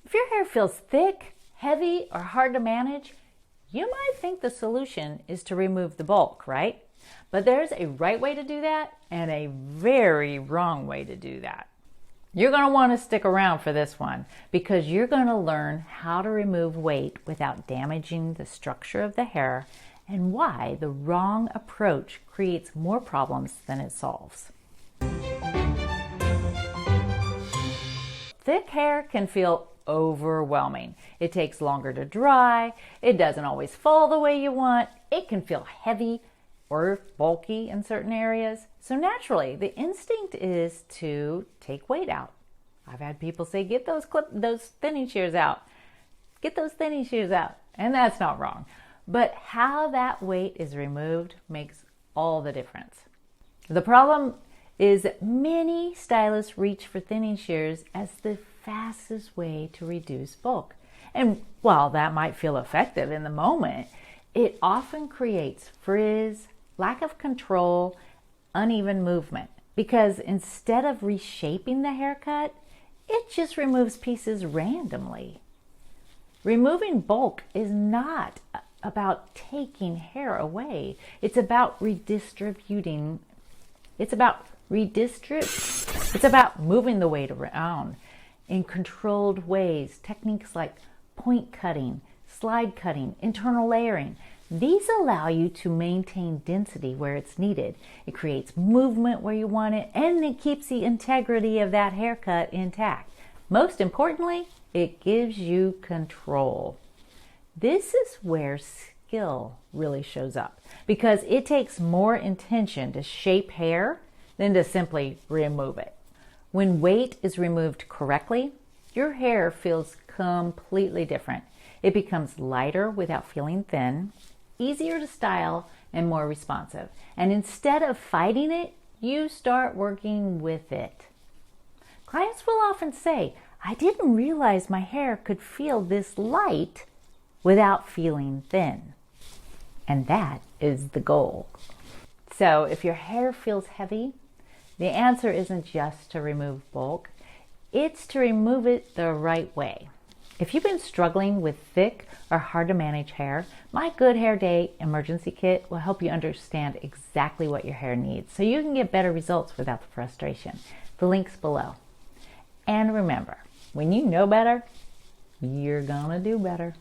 If your hair feels thick, heavy, or hard to manage, you might think the solution is to remove the bulk, right? But there's a right way to do that and a very wrong way to do that. You're going to want to stick around for this one because you're going to learn how to remove weight without damaging the structure of the hair and why the wrong approach creates more problems than it solves. Thick hair can feel overwhelming. It takes longer to dry. It doesn't always fall the way you want. It can feel heavy or bulky in certain areas. So naturally, the instinct is to take weight out. I've had people say, get those thinning shears out. Get those thinning shears out. And that's not wrong. But how that weight is removed makes all the difference. The problem is that many stylists reach for thinning shears as the fastest way to reduce bulk. And while that might feel effective in the moment, it often creates frizz, lack of control, uneven movement. Because instead of reshaping the haircut, it just removes pieces randomly. Removing bulk is not about taking hair away. It's about redistributing. It's about moving the weight around in controlled ways. Techniques like point cutting, slide cutting, internal layering. These allow you to maintain density where it's needed. It creates movement where you want it, and it keeps the integrity of that haircut intact. Most importantly, it gives you control. This is where skill really shows up because it takes more intention to shape hair than to simply remove it. When weight is removed correctly, your hair feels completely different. It becomes lighter without feeling thin, easier to style, and more responsive. And instead of fighting it, you start working with it. Clients will often say, I didn't realize my hair could feel this light without feeling thin. And that is the goal. So if your hair feels heavy, the answer isn't just to remove bulk, it's to remove it the right way. If you've been struggling with thick or hard to manage hair, my Good Hair Day emergency kit will help you understand exactly what your hair needs so you can get better results without the frustration. The link's below. And remember, when you know better, you're gonna do better.